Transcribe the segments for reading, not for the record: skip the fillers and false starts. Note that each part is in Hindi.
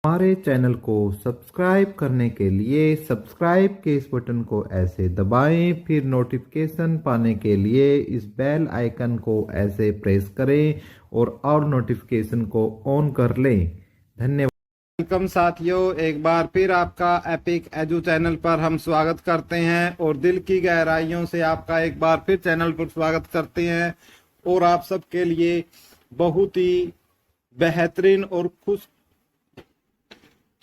हमारे चैनल को सब्सक्राइब करने के लिए सब्सक्राइब के इस बटन को ऐसे दबाएं, फिर नोटिफिकेशन पाने के लिए इस बेल आइकन को ऐसे प्रेस करें और नोटिफिकेशन को ऑन कर लें। धन्यवाद। वेलकम साथियों, एक बार फिर आपका एपिक एजू चैनल पर हम स्वागत करते हैं और दिल की गहराइयों से आपका एक बार फिर चैनल पर स्वागत करते हैं और आप सबके लिए बहुत ही बेहतरीन और खुश।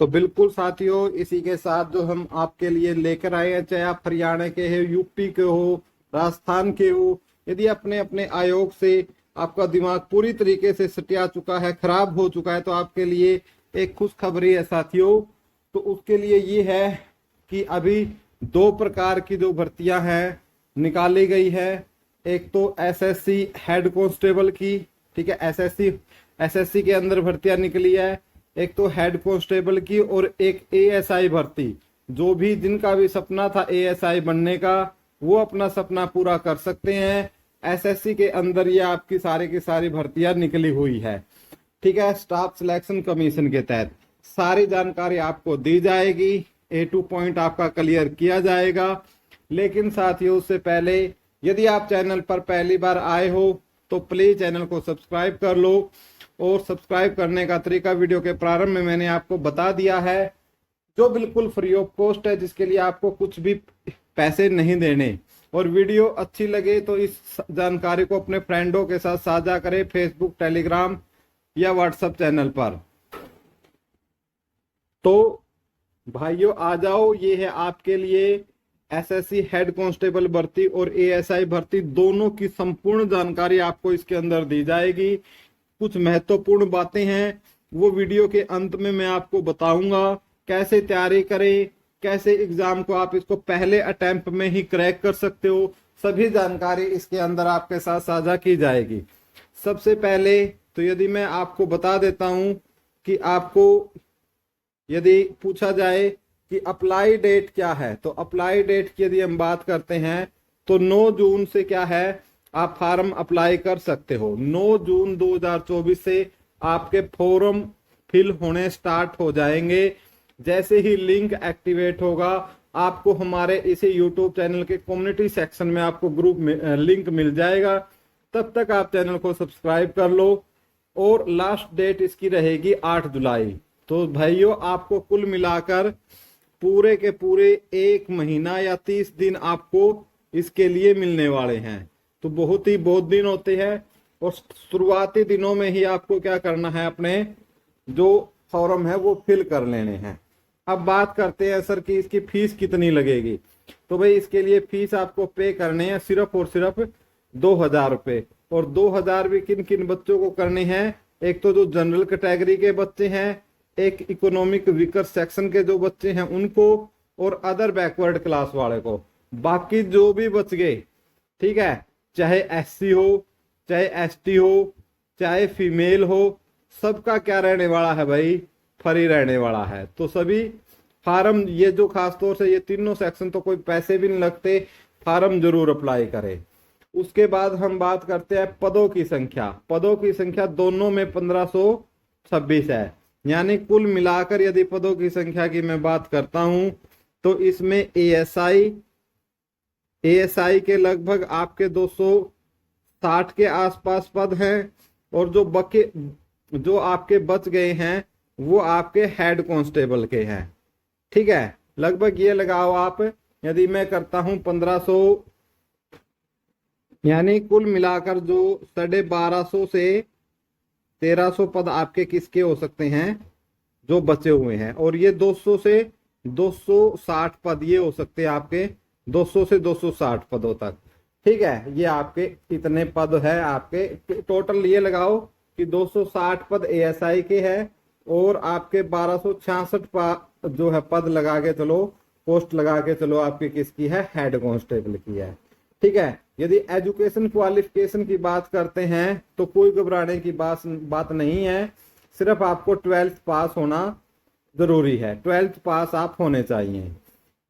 तो बिल्कुल साथियों, इसी के साथ जो हम आपके लिए लेकर आए हैं, चाहे आप हरियाणा के हो, यूपी के हो, राजस्थान के हो, यदि अपने अपने आयोग से आपका दिमाग पूरी तरीके से सटिया चुका है, खराब हो चुका है, तो आपके लिए एक खुशखबरी है साथियों। तो उसके लिए ये है कि अभी दो प्रकार की जो भर्तियां हैं निकाली गई है। एक तो एसएससी हेड कांस्टेबल की, ठीक है, एसएससी के अंदर भर्तियां निकली है। एक तो हेड कांस्टेबल की और एक एएसआई भर्ती। जो भी जिनका भी सपना था एएसआई बनने का, वो अपना सपना पूरा कर सकते हैं। एसएससी के अंदर ये आपकी सारी की सारी भर्तियां निकली हुई है, ठीक है। स्टाफ सिलेक्शन कमीशन के तहत सारी जानकारी आपको दी जाएगी, ए टू पॉइंट आपका क्लियर किया जाएगा। लेकिन साथियों, उससे पहले यदि आप चैनल पर पहली बार आए हो तो प्लीज चैनल को सब्सक्राइब कर लो। और सब्सक्राइब करने का तरीका वीडियो के प्रारंभ में मैंने आपको बता दिया है, जो बिल्कुल फ्री ऑफ कॉस्ट है, जिसके लिए आपको कुछ भी पैसे नहीं देने। और वीडियो अच्छी लगे तो इस जानकारी को अपने फ्रेंडों के साथ साझा करें, फेसबुक, टेलीग्राम या व्हाट्सएप चैनल पर। तो भाइयों आ जाओ, ये है आपके लिए एसएससी हेड कांस्टेबल भर्ती और एएसआई भर्ती, दोनों की संपूर्ण जानकारी आपको इसके अंदर दी जाएगी। कुछ महत्वपूर्ण बातें हैं, वो वीडियो के अंत में मैं आपको बताऊंगा। कैसे तैयारी करें, कैसे एग्जाम को आप इसको पहले अटेम्प्ट में ही क्रैक कर सकते हो, सभी जानकारी इसके अंदर आपके साथ साझा की जाएगी। सबसे पहले तो यदि मैं आपको बता देता हूं कि आपको यदि पूछा जाए कि अप्लाई डेट क्या है, तो अप्लाई डेट की यदि हम बात करते हैं तो 9 जून से क्या है, आप फॉर्म अप्लाई कर सकते हो। 9 जून 2024 से आपके फॉर्म फिल होने स्टार्ट हो जाएंगे। जैसे ही लिंक एक्टिवेट होगा, आपको हमारे इसी यूट्यूब चैनल के कम्युनिटी सेक्शन में आपको ग्रुप में लिंक मिल जाएगा। तब तक आप चैनल को सब्सक्राइब कर लो। और लास्ट डेट इसकी रहेगी 8 जुलाई। तो भाइयों, आपको कुल मिलाकर पूरे के पूरे 1 महीना या 30 दिन आपको इसके लिए मिलने वाले हैं। तो बहुत दिन होते हैं और शुरुआती दिनों में ही आपको क्या करना है, अपने जो फॉर्म है वो फिल कर लेने हैं। अब बात करते हैं सर कि इसकी फीस कितनी लगेगी। तो भाई इसके लिए फीस आपको पे करने हैं सिर्फ और सिर्फ 2000 रुपये। और 2000 भी किन किन बच्चों को करने हैं, एक तो जो जनरल कैटेगरी के बच्चे हैं, एक इकोनॉमिक वीकर सेक्शन के जो बच्चे हैं उनको, और अदर बैकवर्ड क्लास वाले को। बाकी जो भी बच गए, ठीक है, चाहे एससी हो, चाहे एसटी हो, चाहे फीमेल हो, सबका क्या रहने वाला है भाई, फ्री रहने वाला है। तो सभी फार्म, ये जो खास तौर से ये तीनों सेक्शन तो कोई पैसे भी नहीं लगते, फार्म जरूर अप्लाई करें। उसके बाद हम बात करते हैं पदों की संख्या। पदों की संख्या दोनों में 1526 है। यानी कुल मिलाकर यदि पदों की संख्या की मैं बात करता हूं तो इसमें एएसआई के लगभग आपके 260 के आसपास पद हैं। और जो आपके बच गए हैं वो आपके हेड कांस्टेबल के हैं, ठीक है। लगभग ये लगाओ आप, यदि मैं करता हूं 1500, यानी कुल मिलाकर जो 1250 से 1300 पद आपके किसके हो सकते हैं, जो बचे हुए हैं। और ये 200 से 260 पद ये हो सकते हैं आपके, 200 से 260 पदों तक, ठीक है। ये आपके इतने पद है आपके टोटल, ये लगाओ कि 260 पद एएसआई के हैं और आपके 1266 जो है पद लगा के चलो, पोस्ट लगा के चलो, आपकी किसकी है, हेड कांस्टेबल की है, ठीक है। यदि एजुकेशन क्वालिफिकेशन की बात करते हैं तो कोई घबराने की बात नहीं है, सिर्फ आपको 12th पास होना जरूरी है, 12th पास आप होने चाहिए।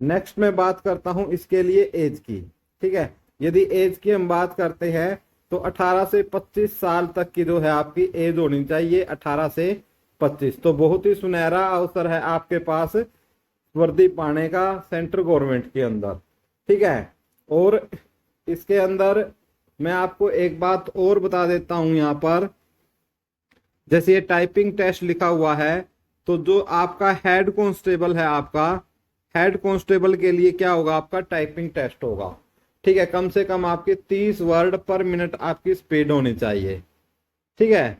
नेक्स्ट मैं बात करता हूं इसके लिए एज की, ठीक है। यदि एज की हम बात करते हैं तो 18 से 25 साल तक की जो है आपकी एज होनी चाहिए, 18 से 25। तो बहुत ही सुनहरा अवसर है आपके पास वर्दी पाने का सेंट्रल गवर्नमेंट के अंदर, ठीक है। और इसके अंदर मैं आपको एक बात और बता देता हूं, यहाँ पर जैसे ये टाइपिंग टेस्ट लिखा हुआ है, तो जो आपका हेड कांस्टेबल है, आपका हेड कांस्टेबल के लिए क्या होगा, आपका टाइपिंग टेस्ट होगा, ठीक है। कम से कम आपके 30 वर्ड पर मिनट आपकी स्पीड होनी चाहिए, ठीक है।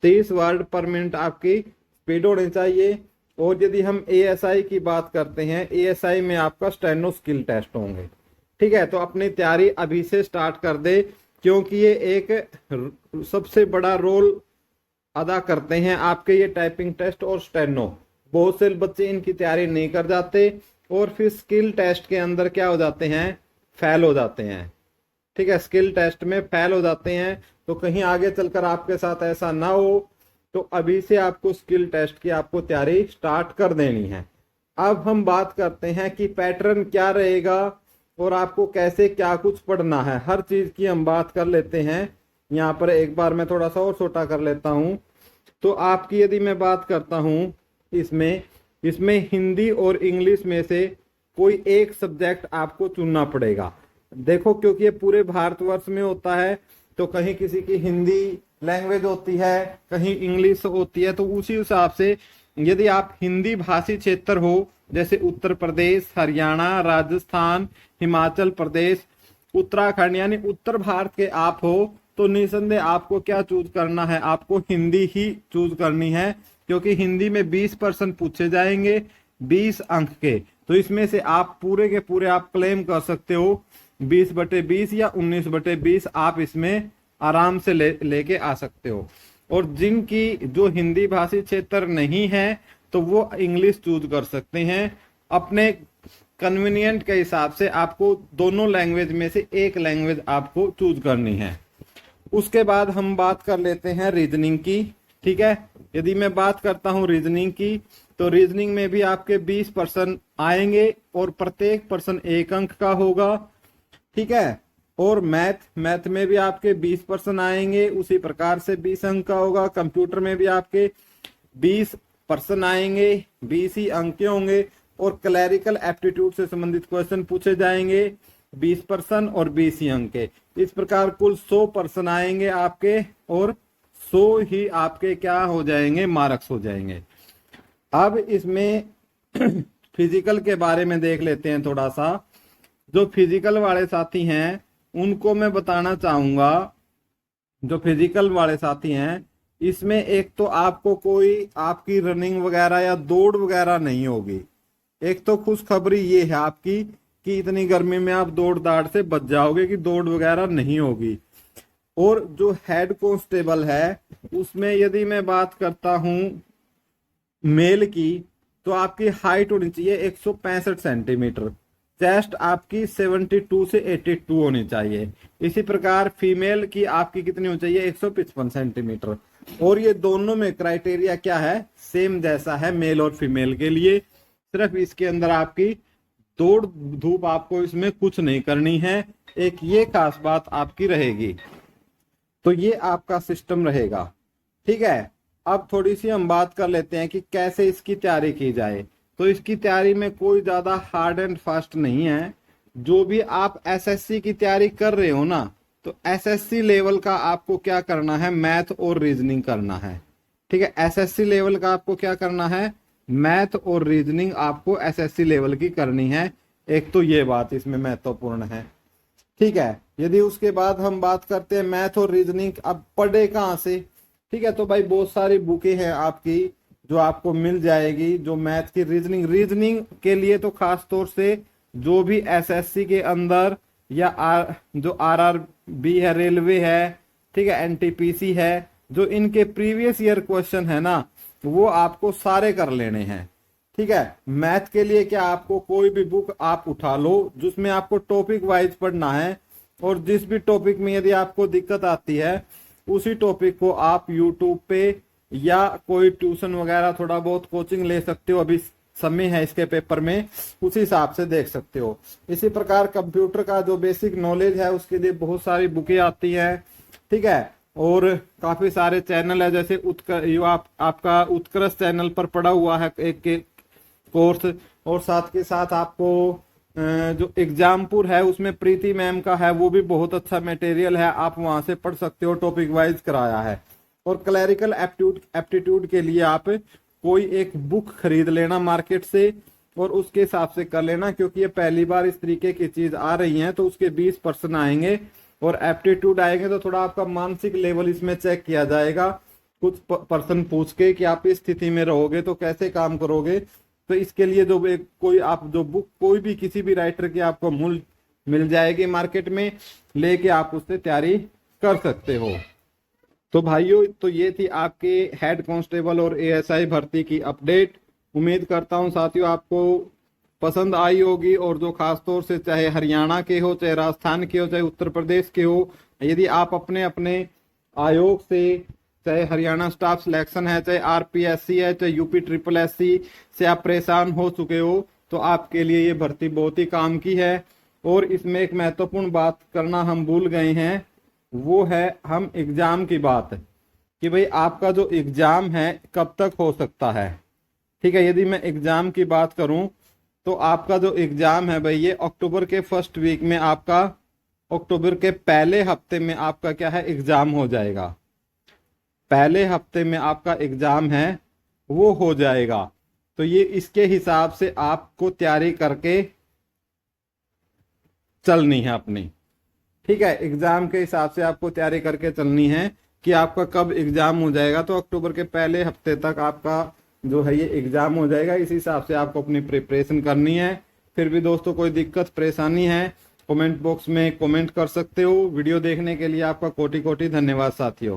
30 वर्ड पर मिनट आपकी स्पीड होनी चाहिए। और यदि हम एएसआई की बात करते हैं, एएसआई में आपका स्टेनो स्किल टेस्ट होंगे, ठीक है। तो अपनी तैयारी अभी से स्टार्ट कर दे, क्योंकि ये एक सबसे बड़ा रोल अदा करते हैं आपके ये टाइपिंग टेस्ट और स्टेनो। बहुत से बच्चे इनकी तैयारी नहीं कर जाते और फिर स्किल टेस्ट के अंदर क्या हो जाते हैं, फेल हो जाते हैं, ठीक है। स्किल टेस्ट में फेल हो जाते हैं, तो कहीं आगे चलकर आपके साथ ऐसा ना हो, तो अभी से आपको स्किल टेस्ट की आपको तैयारी स्टार्ट कर देनी है। अब हम बात करते हैं कि पैटर्न क्या रहेगा और आपको कैसे क्या कुछ पढ़ना है, हर चीज की हम बात कर लेते हैं। यहाँ पर एक बार मैं थोड़ा सा और छोटा कर लेता हूं। तो आपकी यदि मैं बात करता हूं, इसमें हिंदी और इंग्लिश में से कोई एक सब्जेक्ट आपको चुनना पड़ेगा। देखो, क्योंकि ये पूरे भारतवर्ष में होता है, तो कहीं किसी की हिंदी लैंग्वेज होती है, कहीं इंग्लिश होती है, तो उसी हिसाब से यदि आप हिंदी भाषी क्षेत्र हो, जैसे उत्तर प्रदेश, हरियाणा, राजस्थान, हिमाचल प्रदेश, उत्तराखंड, यानी उत्तर भारत के आप हो, तो निसंदेह आपको क्या चूज करना है, आपको हिंदी ही चूज करनी है, क्योंकि हिंदी में 20% पूछे जाएंगे 20 अंक के। तो इसमें से आप पूरे के पूरे आप क्लेम कर सकते हो 20/20 या 19/20 आप इसमें आराम से लेके आ सकते हो। और जिनकी जो हिंदी भाषी क्षेत्र नहीं है, तो वो इंग्लिश चूज कर सकते हैं। अपने कन्वीनियंट के हिसाब से आपको दोनों लैंग्वेज में से एक लैंग्वेज आपको चूज करनी है। उसके बाद हम बात कर लेते हैं रीजनिंग की, ठीक है। यदि मैं बात करता हूं रीजनिंग की, तो रीजनिंग में भी आपके 20% आएंगे और प्रत्येक पर्सन 1 अंक का होगा, ठीक है। और मैथ में भी आपके 20% आएंगे, उसी प्रकार से 20 अंक का होगा। कंप्यूटर में भी आपके 20% आएंगे, 20 ही अंक के होंगे। और क्लैरिकल एप्टीट्यूड से संबंधित क्वेश्चन पूछे जाएंगे 20% और 20 ही अंक के। इस प्रकार कुल 100% आएंगे आपके, और 100 ही आपके क्या हो जाएंगे, मार्क्स हो जाएंगे। अब इसमें फिजिकल के बारे में देख लेते हैं थोड़ा सा। जो फिजिकल वाले साथी हैं उनको मैं बताना चाहूंगा, जो फिजिकल वाले साथी हैं, इसमें एक तो आपको कोई आपकी रनिंग वगैरह या दौड़ वगैरह नहीं होगी। एक तो खुशखबरी ये है आपकी कि इतनी गर्मी में आप दौड़ दाड़ से बच जाओगे, कि दौड़ वगैरह नहीं होगी। और जो हेड कांस्टेबल है, उसमें यदि मैं बात करता हूं मेल की, तो आपकी हाइट होनी चाहिए 165 सेंटीमीटर, चेस्ट आपकी 72 से 82 होनी चाहिए। इसी प्रकार फीमेल की आपकी कितनी होनी चाहिए, 155 सेंटीमीटर। और ये दोनों में क्राइटेरिया क्या है, सेम जैसा है मेल और फीमेल के लिए। सिर्फ इसके अंदर आपकी दौड़ धूप आपको इसमें कुछ नहीं करनी है, एक ये खास बात आपकी रहेगी। तो ये आपका सिस्टम रहेगा, ठीक है। अब थोड़ी सी हम बात कर लेते हैं कि कैसे इसकी तैयारी की जाए। तो इसकी तैयारी में कोई ज्यादा हार्ड एंड फास्ट नहीं है। जो भी आप एसएससी की तैयारी कर रहे हो ना, तो एसएससी लेवल का आपको क्या करना है, मैथ और रीजनिंग करना है, ठीक है। एसएससी लेवल का आपको क्या करना है, मैथ और रीजनिंग आपको एसएससी लेवल की करनी है। एक तो ये बात इसमें महत्वपूर्ण है, ठीक है। यदि उसके बाद हम बात करते हैं मैथ और रीजनिंग, अब पढ़े कहाँ से, ठीक है। तो भाई बहुत सारी बुकें हैं आपकी जो आपको मिल जाएगी, जो मैथ की रीजनिंग के लिए तो खास तौर से जो भी एसएससी के अंदर या जो आरआरबी है, रेलवे है, ठीक है, एनटीपीसी है, जो इनके प्रीवियस ईयर क्वेश्चन है ना, वो आपको सारे कर लेने हैं, ठीक है। मैथ के लिए क्या, आपको कोई भी बुक आप उठा लो जिसमें आपको टॉपिक वाइज पढ़ना है, और जिस भी टॉपिक में यदि आपको दिक्कत आती है, उसी टॉपिक को आप यूट्यूब पे या कोई ट्यूशन वगैरह थोड़ा बहुत कोचिंग ले सकते हो, अभी समय है इसके पेपर में, उसी हिसाब से देख सकते हो। इसी प्रकार कंप्यूटर का जो बेसिक नॉलेज है उसके लिए बहुत सारी बुकें आती हैं, ठीक है। और काफी सारे चैनल है, जैसे आपका उत्कर्ष चैनल पर पड़ा हुआ है एक कोर्स। और साथ के साथ आपको जो एग्जामपुर है उसमें प्रीति मैम का है, वो भी बहुत अच्छा मटेरियल है, आप वहां से पढ़ सकते हो, टॉपिक वाइज कराया है। और क्लरिकल एप्टीट्यूड के लिए आप कोई एक बुक खरीद लेना मार्केट से और उसके हिसाब से कर लेना, क्योंकि ये पहली बार इस तरीके की चीज आ रही है, तो उसके 20% आएंगे और एप्टीट्यूड आएंगे तो थोड़ा आपका मानसिक लेवल इसमें चेक किया जाएगा, कुछ पर्सन पूछ के कि आप इस स्थिति में रहोगे तो कैसे काम करोगे। तो इसके लिए जो बुक कोई भी किसी भी राइटर की आपको मिल जाएगी मार्केट में, लेके आप उससे तैयारी कर सकते हो। तो भाइयों, तो ये थी आपके हेड कांस्टेबल और एएसआई भर्ती की अपडेट। उम्मीद करता हूं साथियों आपको पसंद आई होगी, और जो खास तौर से चाहे हरियाणा के हो, चाहे राजस्थान के हो, चाहे उत्तर प्रदेश के हो, यदि आप अपने अपने आयोग से, चाहे हरियाणा स्टाफ सिलेक्शन है, चाहे आरपीएससी है, चाहे यूपी ट्रिपल एससी से आप परेशान हो चुके हो, तो आपके लिए ये भर्ती बहुत ही काम की है। और इसमें एक महत्वपूर्ण बात करना हम भूल गए हैं, वो है हम एग्जाम की बात, कि भाई आपका जो एग्जाम है कब तक हो सकता है। ठीक है, यदि मैं एग्जाम की बात करूं तो आपका जो एग्जाम है भाई, ये अक्टूबर के फर्स्ट वीक में, आपका अक्टूबर के पहले हफ्ते में आपका क्या है, एग्जाम हो जाएगा। पहले हफ्ते में आपका एग्जाम है वो हो जाएगा। तो ये इसके हिसाब से आपको तैयारी करके चलनी है अपनी। ठीक है, एग्जाम के हिसाब से आपको तैयारी करके चलनी है कि आपका कब एग्जाम हो जाएगा। तो अक्टूबर के पहले हफ्ते तक आपका जो है ये एग्जाम हो जाएगा, इस हिसाब से आपको अपनी प्रिपरेशन करनी है। फिर भी दोस्तों कोई दिक्कत परेशानी है, कमेंट बॉक्स में कमेंट कर सकते हो। वीडियो देखने के लिए आपका कोटि कोटि धन्यवाद साथियों।